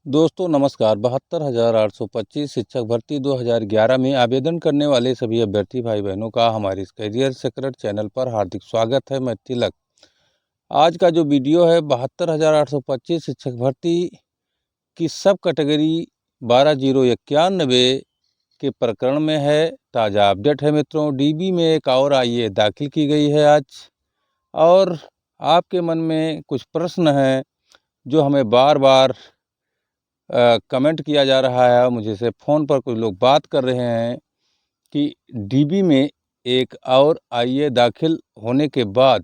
दोस्तों नमस्कार। 72,825 शिक्षक भर्ती 2011 में आवेदन करने वाले सभी अभ्यर्थी भाई बहनों का हमारे इस करियर सीक्रेट चैनल पर हार्दिक स्वागत है। मैं तिलक। आज का जो वीडियो है 72,825 शिक्षक भर्ती की सब कैटेगरी 12,091 के प्रकरण में है। ताज़ा अपडेट है मित्रों। डीबी में एक और आईए दाखिल की गई है आज, और आपके मन में कुछ प्रश्न हैं जो हमें बार बार कमेंट किया जा रहा है। मुझे से फ़ोन पर कुछ लोग बात कर रहे हैं कि डीबी में एक और आईए दाखिल होने के बाद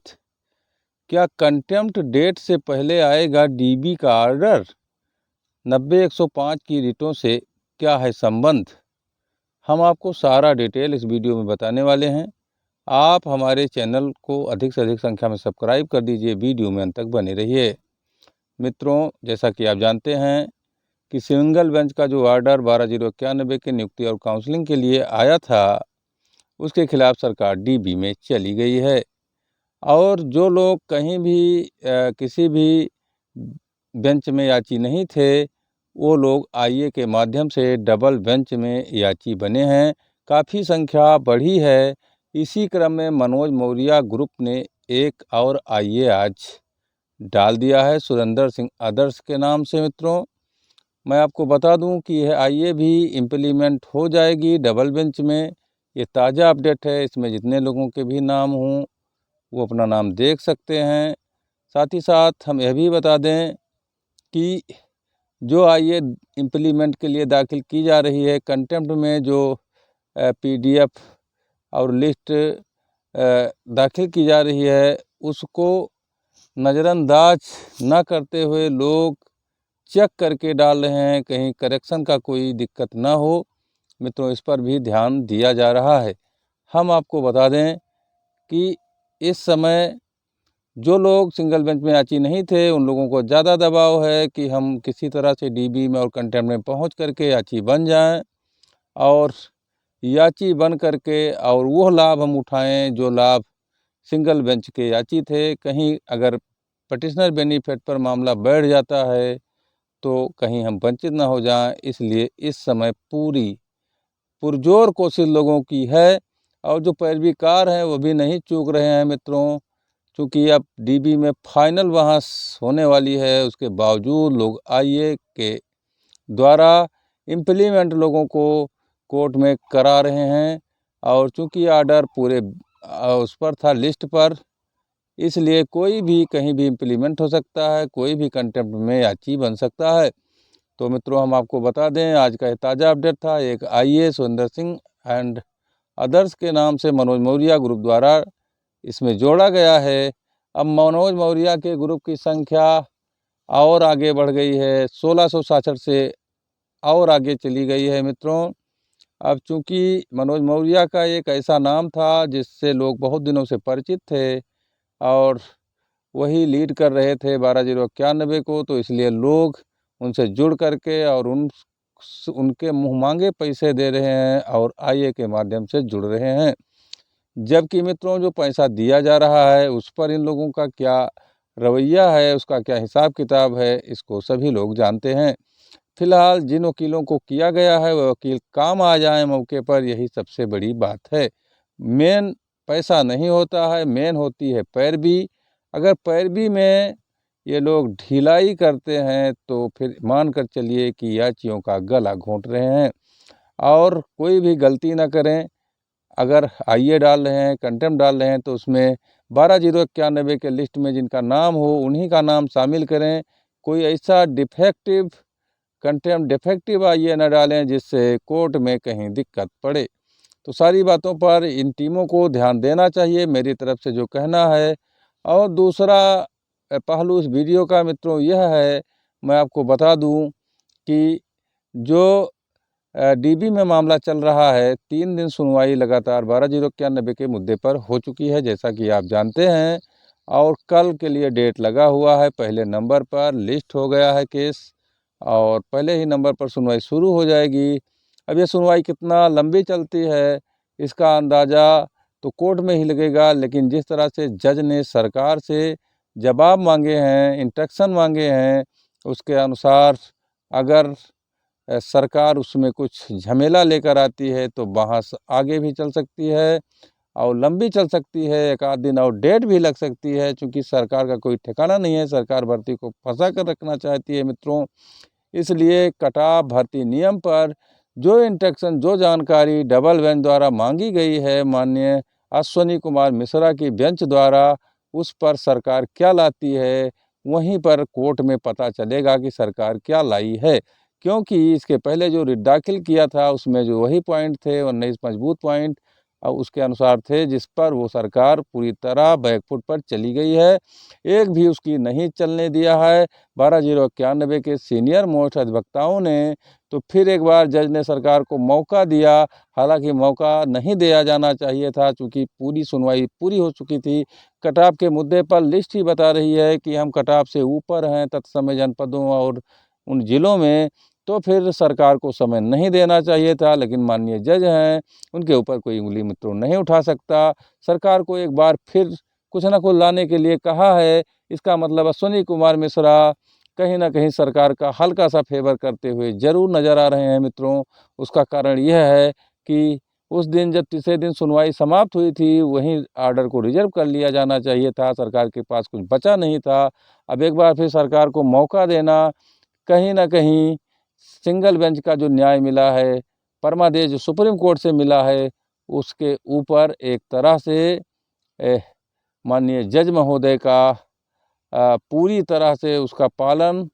क्या कंटेम्प्ट डेट से पहले आएगा डीबी का ऑर्डर? 90-105 की रिटों से क्या है संबंध? हम आपको सारा डिटेल इस वीडियो में बताने वाले हैं। आप हमारे चैनल को अधिक से अधिक संख्या में सब्सक्राइब कर दीजिए। वीडियो में अंत तक बने रहिए। मित्रों, जैसा कि आप जानते हैं कि सिंगल बेंच का जो ऑर्डर 12,091 की नियुक्ति और काउंसलिंग के लिए आया था, उसके खिलाफ सरकार डीबी में चली गई है। और जो लोग कहीं भी किसी भी बेंच में याची नहीं थे, वो लोग आईए के माध्यम से डबल बेंच में याची बने हैं। काफ़ी संख्या बढ़ी है। इसी क्रम में मनोज मौर्य ग्रुप ने एक और आईए आज डाल दिया है, सुरेंद्र सिंह आदर्श के नाम से। मित्रों, मैं आपको बता दूं कि यह आईए भी इम्प्लीमेंट हो जाएगी डबल बेंच में। ये ताज़ा अपडेट है। इसमें जितने लोगों के भी नाम हों वो अपना नाम देख सकते हैं। साथ ही साथ हम यह भी बता दें कि जो आईए इम्प्लीमेंट के लिए दाखिल की जा रही है, कंटेम्प्ट में जो पीडीएफ और लिस्ट दाखिल की जा रही है, उसको नज़रअंदाज न करते हुए लोग चेक करके डाल रहे हैं, कहीं करेक्शन का कोई दिक्कत ना हो। मित्रों, इस पर भी ध्यान दिया जा रहा है। हम आपको बता दें कि इस समय जो लोग सिंगल बेंच में याची नहीं थे, उन लोगों को ज़्यादा दबाव है कि हम किसी तरह से डीबी में और कंटेम्प्ट में पहुंच करके याची बन जाएं, और याची बन करके और वो लाभ हम उठाएं जो लाभ सिंगल बेंच के याची थे। कहीं अगर पटिशनर बेनिफिट पर मामला बैठ जाता है तो कहीं हम वंचित ना हो जाएं। इसलिए इस समय पूरी पुरजोर कोशिश लोगों की है, और जो पैरवीकार हैं वो भी नहीं चूक रहे हैं। मित्रों, चूँकि अब डीबी में फाइनल बहस होने वाली है, उसके बावजूद लोग आईए के द्वारा इम्प्लीमेंट लोगों को कोर्ट में करा रहे हैं। और चूँकि आर्डर पूरे उस पर था, लिस्ट पर, इसलिए कोई भी कहीं भी इम्प्लीमेंट हो सकता है, कोई भी कंटेम्प्ट में याची बन सकता है। तो मित्रों, हम आपको बता दें, आज का ताज़ा अपडेट था। एक आईए सुरेंद्र सिंह एंड अदर्स के नाम से मनोज मौर्य ग्रुप द्वारा इसमें जोड़ा गया है। अब मनोज मौर्य के ग्रुप की संख्या और आगे बढ़ गई है, 1666 से और आगे चली गई है। मित्रों, अब चूँकि मनोज मौर्य का एक ऐसा नाम था जिससे लोग बहुत दिनों से परिचित थे, और वही लीड कर रहे थे 12,091 को, तो इसलिए लोग उनसे जुड़ करके और उनके मुँह मांगे पैसे दे रहे हैं और आईए के माध्यम से जुड़ रहे हैं। जबकि मित्रों, जो पैसा दिया जा रहा है उस पर इन लोगों का क्या रवैया है, उसका क्या हिसाब किताब है, इसको सभी लोग जानते हैं। फिलहाल जिन वकीलों को किया गया है वह वकील काम आ जाए मौके पर, यही सबसे बड़ी बात है। मेन पैसा नहीं होता है, मेन होती है पैरवी। अगर पैरवी में ये लोग ढिलाई करते हैं तो फिर मान कर चलिए कि याचियों का गला घोंट रहे हैं। और कोई भी गलती ना करें। अगर आईए डाल रहे हैं, कंटेम्प्ट डाल रहे हैं, तो उसमें 12,091 के लिस्ट में जिनका नाम हो उन्हीं का नाम शामिल करें। कोई ऐसा डिफेक्टिव कंटेम्प्ट डिफेक्टिव आईए न डालें जिससे कोर्ट में कहीं दिक्कत पड़े। तो सारी बातों पर इन टीमों को ध्यान देना चाहिए, मेरी तरफ से जो कहना है। और दूसरा पहलू इस वीडियो का मित्रों यह है, मैं आपको बता दूं कि जो डीबी में मामला चल रहा है, 3 दिन सुनवाई लगातार 12,091 के मुद्दे पर हो चुकी है, जैसा कि आप जानते हैं। और कल के लिए डेट लगा हुआ है। पहले नंबर पर लिस्ट हो गया है केस, और पहले ही नंबर पर सुनवाई शुरू हो जाएगी। अब ये सुनवाई कितना लंबी चलती है इसका अंदाज़ा तो कोर्ट में ही लगेगा, लेकिन जिस तरह से जज ने सरकार से जवाब मांगे हैं, इंस्ट्रक्शन मांगे हैं, उसके अनुसार अगर सरकार उसमें कुछ झमेला लेकर आती है तो बहस आगे भी चल सकती है और लंबी चल सकती है, एक आध दिन और डेट भी लग सकती है, क्योंकि सरकार का कोई ठिकाना नहीं है। सरकार भर्ती को फंसा कर रखना चाहती है मित्रों। इसलिए कटाव भर्ती नियम पर जो इंस्ट्रक्शन, जो जानकारी डबल बेंच द्वारा मांगी गई है माननीय अश्विनी कुमार मिश्रा की बेंच द्वारा, उस पर सरकार क्या लाती है, वहीं पर कोर्ट में पता चलेगा कि सरकार क्या लाई है। क्योंकि इसके पहले जो रिट दाखिल किया था उसमें जो वही पॉइंट थे, 19 मजबूत पॉइंट उसके अनुसार थे, जिस पर वो सरकार पूरी तरह बैकफुट पर चली गई है, एक भी उसकी नहीं चलने दिया है। 12/091 के सीनियर मोस्ट अधिवक्ताओं ने तो फिर एक बार जज ने सरकार को मौका दिया, हालांकि मौका नहीं दिया जाना चाहिए था, क्योंकि पूरी सुनवाई पूरी हो चुकी थी। कटाव के मुद्दे पर लिस्ट ही बता रही है कि हम कटाव से ऊपर हैं तत्समय जनपदों और उन जिलों में, तो फिर सरकार को समय नहीं देना चाहिए था। लेकिन माननीय जज हैं, उनके ऊपर कोई उंगली मित्रों नहीं उठा सकता। सरकार को एक बार फिर कुछ ना कुछ लाने के लिए कहा है। इसका मतलब अश्विनी कुमार मिश्रा कहीं ना कहीं सरकार का हल्का सा फेवर करते हुए जरूर नज़र आ रहे हैं मित्रों। उसका कारण यह है कि उस दिन जब तीसरे दिन सुनवाई समाप्त हुई थी, वहीं आर्डर को रिजर्व कर लिया जाना चाहिए था। सरकार के पास कुछ बचा नहीं था। अब एक बार फिर सरकार को मौका देना, कहीं ना कहीं सिंगल बेंच का जो न्याय मिला है, परमादेश जो सुप्रीम कोर्ट से मिला है, उसके ऊपर एक तरह से माननीय जज महोदय का पूरी तरह से उसका पालन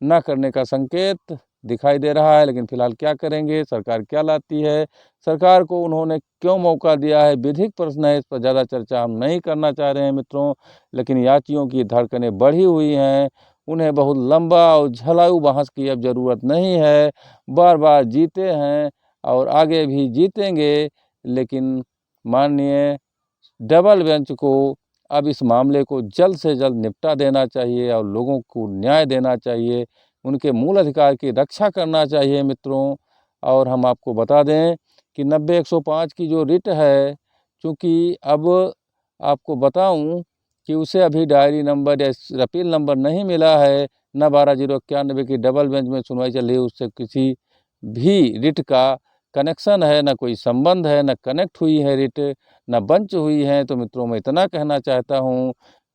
न करने का संकेत दिखाई दे रहा है। लेकिन फिलहाल क्या करेंगे, सरकार क्या लाती है, सरकार को उन्होंने क्यों मौका दिया है, विधिक प्रश्न है। इस पर ज़्यादा चर्चा हम नहीं करना चाह रहे हैं मित्रों। लेकिन यात्रियों की धड़कनें बढ़ी हुई हैं, उन्हें बहुत लंबा और झलाऊ बहस की अब ज़रूरत नहीं है। बार बार जीते हैं और आगे भी जीतेंगे, लेकिन माननीय डबल बेंच को अब इस मामले को जल्द से जल्द निपटा देना चाहिए और लोगों को न्याय देना चाहिए, उनके मूल अधिकार की रक्षा करना चाहिए मित्रों। और हम आपको बता दें कि 90/105 की जो रिट है, चूँकि अब आपको बताऊं कि उसे अभी डायरी नंबर या अपील नंबर नहीं मिला है, न 12/091 की डबल बेंच में सुनवाई चल रही है, उससे किसी भी रिट का कनेक्शन है, न कोई संबंध है, न कनेक्ट हुई है रिट, न बंच हुई हैं। तो मित्रों मैं इतना कहना चाहता हूं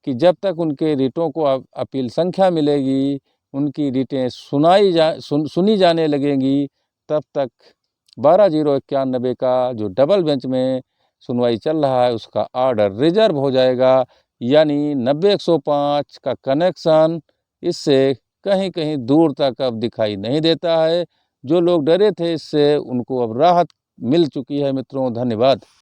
कि जब तक उनके रिटों को अपील संख्या मिलेगी, उनकी रिटें सुनी जाने लगेंगी, तब तक 12/091 का जो डबल बेंच में सुनवाई चल रहा है उसका आर्डर रिजर्व हो जाएगा। यानी 90/105 का कनेक्शन इससे कहीं कहीं दूर तक अब दिखाई नहीं देता है। जो लोग डरे थे इससे, उनको अब राहत मिल चुकी है मित्रों। धन्यवाद।